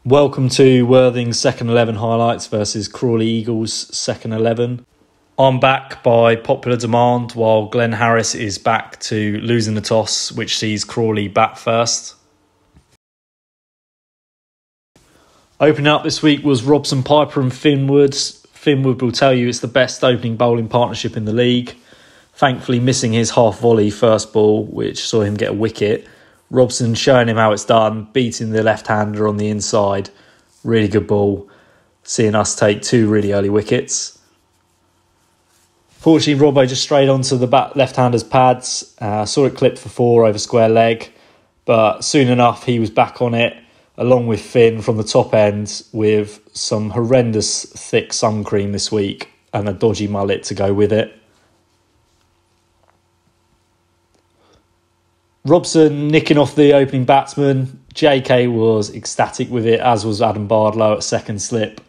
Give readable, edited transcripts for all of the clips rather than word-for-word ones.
Welcome to Worthing's second 11 highlights versus Crawley Eagles' second 11. I'm back by popular demand while Glenn Harris is back to losing the toss, which sees Crawley bat first. Opening up this week was Robson Piper and Finn Woods. Finn Wood will tell you it's the best opening bowling partnership in the league. Thankfully missing his half volley first ball, which saw him get a wicket. Robson showing him how it's done, beating the left-hander on the inside. Really good ball, seeing us take 2 really early wickets. Fortunately, Robbo just strayed onto the left-hander's pads. Saw it clip for 4 over square leg, but soon enough he was back on it, along with Finn from the top end, with some horrendous thick sun cream this week and a dodgy mullet to go with it. Robson nicking off the opening batsman. JK was ecstatic with it, as was Adam Bardlow at second slip.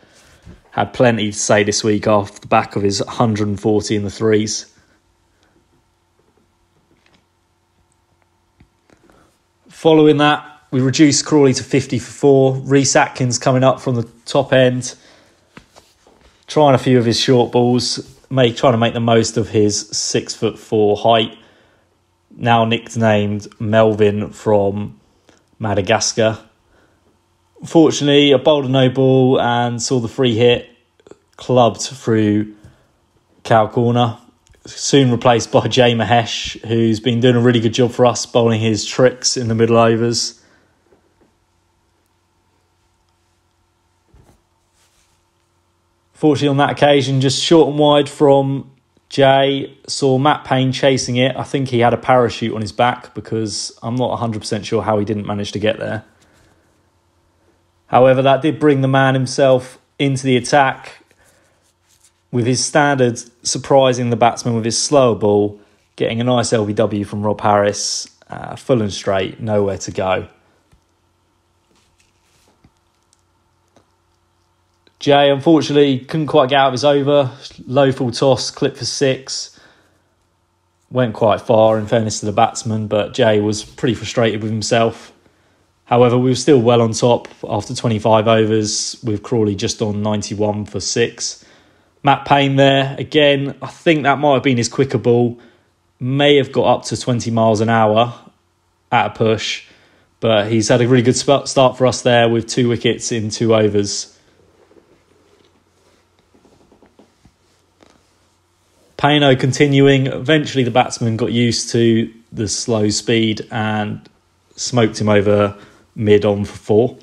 Had plenty to say this week off the back of his 140 in the threes. Following that, we reduced Crawley to 50 for 4. Reece Atkins coming up from the top end, trying a few of his short balls, trying to make the most of his 6'4" height. Now nicknamed Melvin from Madagascar. Fortunately, I bowled a no ball and saw the free hit clubbed through cow corner. Soon replaced by Jay Mahesh, who's been doing a really good job for us, bowling his tricks in the middle overs. Fortunately, on that occasion, just short and wide from Jay, saw Matt Payne chasing it. I think he had a parachute on his back because I'm not 100% sure how he didn't manage to get there. However, that did bring the man himself into the attack, with his standard surprising the batsman with his slower ball, getting a nice LBW from Rob Harris, full and straight, nowhere to go. Jay, unfortunately, couldn't quite get out of his over. Low full toss, clip for 6. Went quite far, in fairness to the batsman, but Jay was pretty frustrated with himself. However, we were still well on top after 25 overs, with Crawley just on 91 for 6. Matt Payne there, again, I think that might have been his quicker ball. May have got up to 20 miles an hour at a push, but he's had a really good start for us there with 2 wickets in 2 overs. Payno continuing. Eventually the batsman got used to the slow speed and smoked him over mid on for 4.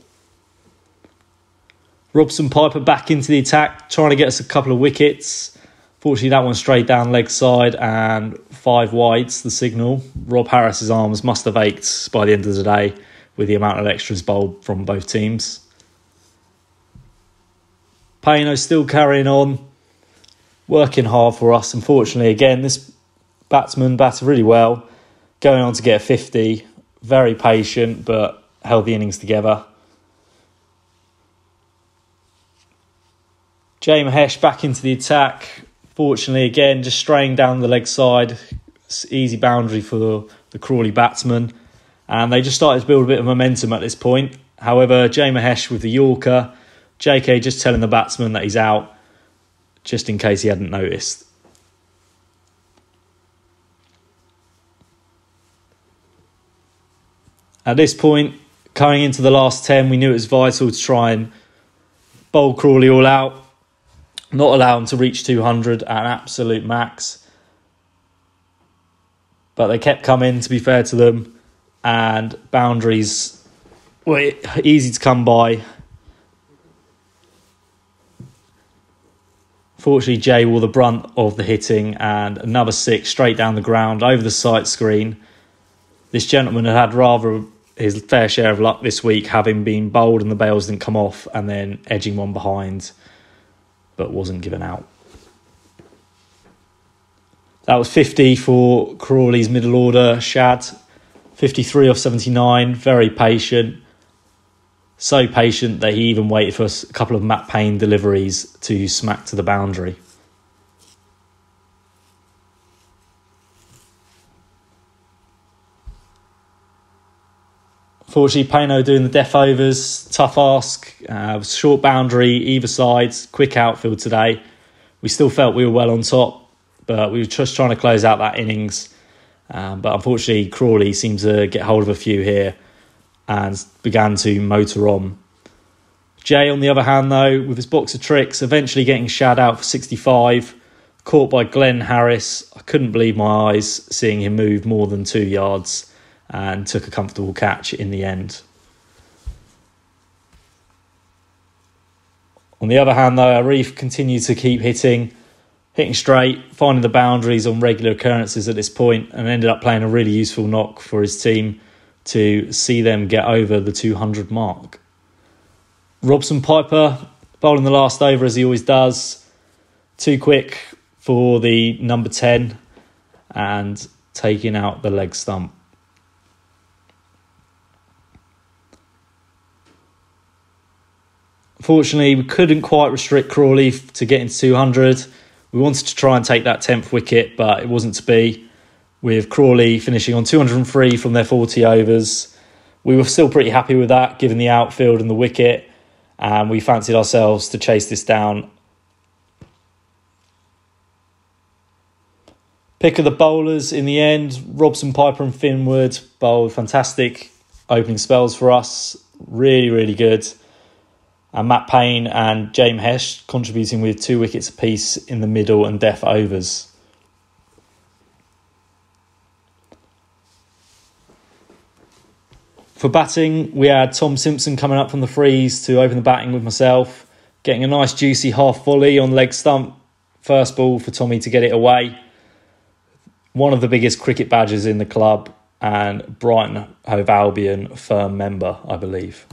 Robson Piper back into the attack, trying to get us a couple of wickets. Fortunately, that one straight down leg side and 5 wides, the signal. Rob Harris's arms must have ached by the end of the day with the amount of extras bowled from both teams. Payno still carrying on, working hard for us. Unfortunately, again, this batsman batted really well, going on to get a 50. Very patient, but held the innings together. Jay Mahesh back into the attack. Fortunately, again, just straying down the leg side. Easy boundary for the Crawley batsman. And they just started to build a bit of momentum at this point. However, Jay Mahesh with the Yorker. JK just telling the batsman that he's out, just in case he hadn't noticed. At this point, going into the last 10, we knew it was vital to try and bowl Crawley all out, not allow him to reach 200 at an absolute max. But they kept coming, to be fair to them, and boundaries were easy to come by. Fortunately, Jay wore the brunt of the hitting, and another 6 straight down the ground over the sight screen. This gentleman had rather his fair share of luck this week, having been bowled and the bails didn't come off, and then edging one behind, but wasn't given out. That was 50 for Crawley's middle order. Shad, 53 off 79, very patient. So patient that he even waited for a couple of Matt Payne deliveries to smack to the boundary. Fortunately, Payno doing the death overs, tough ask, short boundary either side, quick outfield today. We still felt we were well on top, but we were just trying to close out that innings. But unfortunately, Crawley seemed to get hold of a few here and began to motor on. Jay, on the other hand, though, with his box of tricks, eventually getting shad out for 65, caught by Glenn Harris. I couldn't believe my eyes seeing him move more than 2 yards and took a comfortable catch in the end. On the other hand, though, Arif continued to keep hitting straight, finding the boundaries on regular occurrences at this point, and ended up playing a really useful knock for his team to see them get over the 200 mark. Robson Piper bowling the last over as he always does. Too quick for the number 10 and taking out the leg stump. Unfortunately, we couldn't quite restrict Crawley to getting to 200. We wanted to try and take that 10th wicket, but it wasn't to be. With Crawley finishing on 203 from their 40 overs. We were still pretty happy with that, given the outfield and the wicket, and we fancied ourselves to chase this down. Pick of the bowlers in the end, Robson, Piper and Finwood bowled fantastic opening spells for us. Really, really good. And Matt Payne and James Hesh contributing with 2 wickets apiece in the middle and death overs. For batting, we had Tom Simpson coming up from the freeze to open the batting with myself, getting a nice juicy half volley on leg stump. First ball for Tommy to get it away. One of the biggest cricket badges in the club and Brighton Hove Albion firm member, I believe.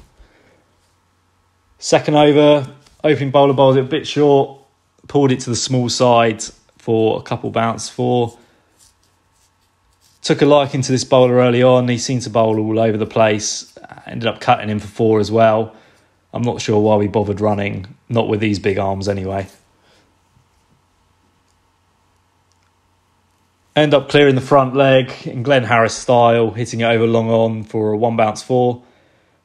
Second over, opening bowler bowled it a bit short, pulled it to the small side for a couple bounce 4. Took a liking to this bowler early on. He seemed to bowl all over the place. Ended up cutting him for 4 as well. I'm not sure why we bothered running, not with these big arms anyway. End up clearing the front leg in Glenn Harris style, hitting it over long on for a 1 bounce 4.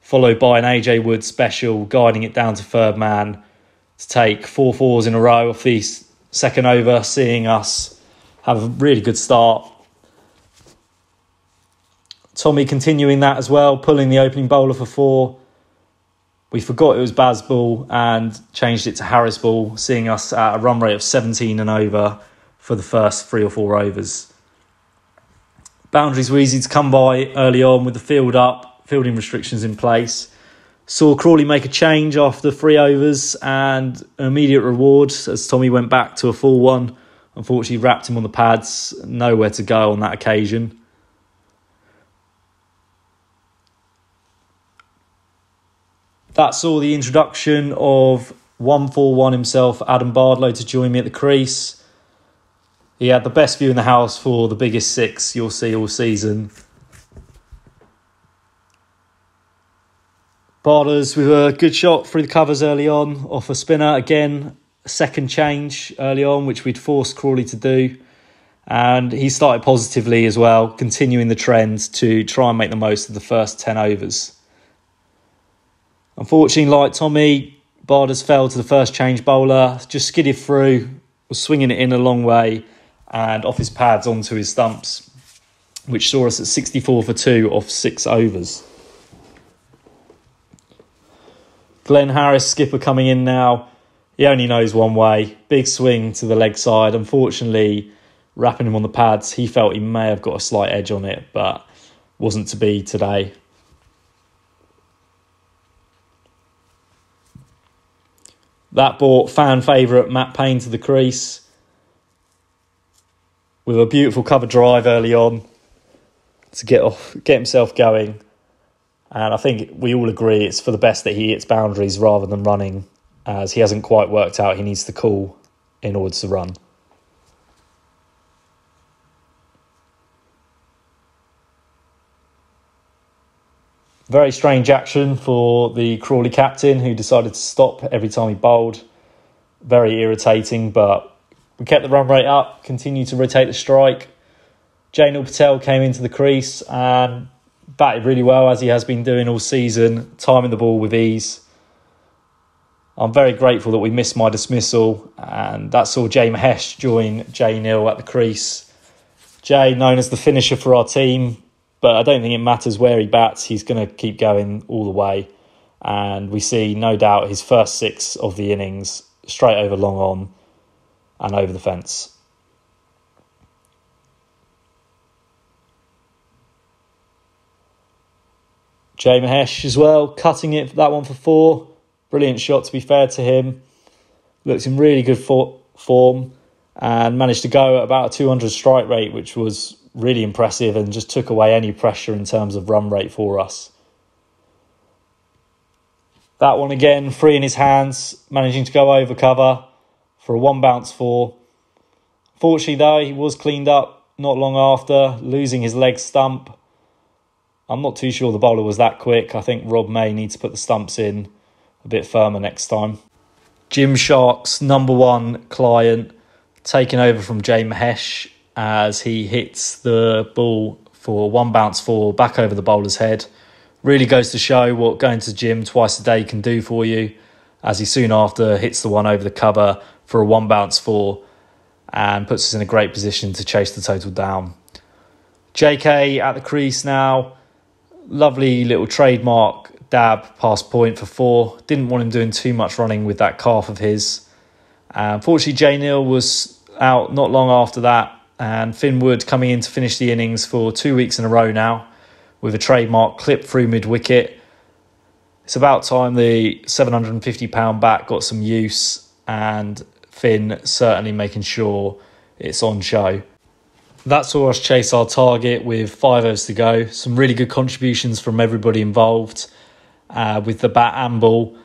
Followed by an AJ Wood special, guiding it down to third man to take 4 fours in a row off the second over, seeing us have a really good start. Tommy continuing that as well, pulling the opening bowler for 4. We forgot it was Baz ball and changed it to Harris ball, seeing us at a run rate of 17 and over for the first 3 or 4 overs. Boundaries were easy to come by early on with the field up. Fielding restrictions in place. Saw Crawley make a change after 3 overs and an immediate reward as Tommy went back to a full one. Unfortunately, wrapped him on the pads. Nowhere to go on that occasion. That saw the introduction of 141 himself, Adam Bardlow, to join me at the crease. He had the best view in the house for the biggest 6 you'll see all season. Barders with a good shot through the covers early on, off a spinner. Again, a second change early on, which we'd forced Crawley to do. And he started positively as well, continuing the trend to try and make the most of the first 10 overs. Unfortunately, like Tommy, Barders fell to the first change bowler, just skidded through, was swinging it in a long way and off his pads onto his stumps, which saw us at 64 for 2 off 6 overs. Glenn Harris, skipper, coming in now. He only knows one way. Big swing to the leg side. Unfortunately, wrapping him on the pads, he felt he may have got a slight edge on it, but wasn't to be today. That brought fan favourite Matt Payne to the crease with a beautiful cover drive early on to get himself going. And I think we all agree it's for the best that he hits boundaries rather than running, as he hasn't quite worked out he needs to call in order to run. Very strange action for the Crawley captain, who decided to stop every time he bowled. Very irritating, but we kept the run rate up, continued to rotate the strike. Jainul Patel came into the crease and batted really well, as he has been doing all season, timing the ball with ease. I'm very grateful that we missed my dismissal, and that saw Jay Mahesh join Jay Neal at the crease. Jay, known as the finisher for our team, but I don't think it matters where he bats. He's going to keep going all the way. And we see, no doubt, his first 6 of the innings straight over long on and over the fence. Jay Mahesh as well, cutting it, that one for 4. Brilliant shot, to be fair to him. Looks in really good form and managed to go at about a 200 strike rate, which was really impressive and just took away any pressure in terms of run rate for us. That one again, free in his hands, managing to go over cover for a 1 bounce 4. Fortunately though, he was cleaned up not long after, losing his leg stump. I'm not too sure the bowler was that quick. I think Rob may need to put the stumps in a bit firmer next time. Jim Shark's number 1 client taking over from Jay Mahesh as he hits the ball for 1 bounce 4 back over the bowler's head. Really goes to show what going to the gym twice a day can do for you, as he soon after hits the one over the cover for a 1 bounce 4 and puts us in a great position to chase the total down. JK at the crease now. Lovely little trademark dab past point for 4. Didn't want him doing too much running with that calf of his. Unfortunately, Jay Neal was out not long after that, and Finn Wood coming in to finish the innings for 2 weeks in a row now with a trademark clip through mid-wicket. It's about time the £750 bat got some use, and Finn certainly making sure it's on show. That saw us chase our target with 5 overs to go. Some really good contributions from everybody involved with the bat and ball.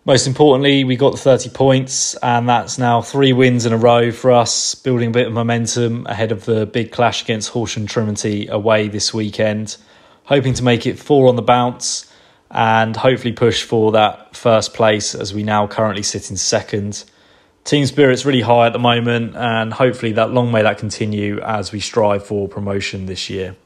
Most importantly, we got the 30 points, and that's now 3 wins in a row for us, building a bit of momentum ahead of the big clash against Horsham Trinity away this weekend. Hoping to make it 4 on the bounce and hopefully push for that first place, as we now currently sit in second. Team spirit's really high at the moment, and hopefully that long may that continue as we strive for promotion this year.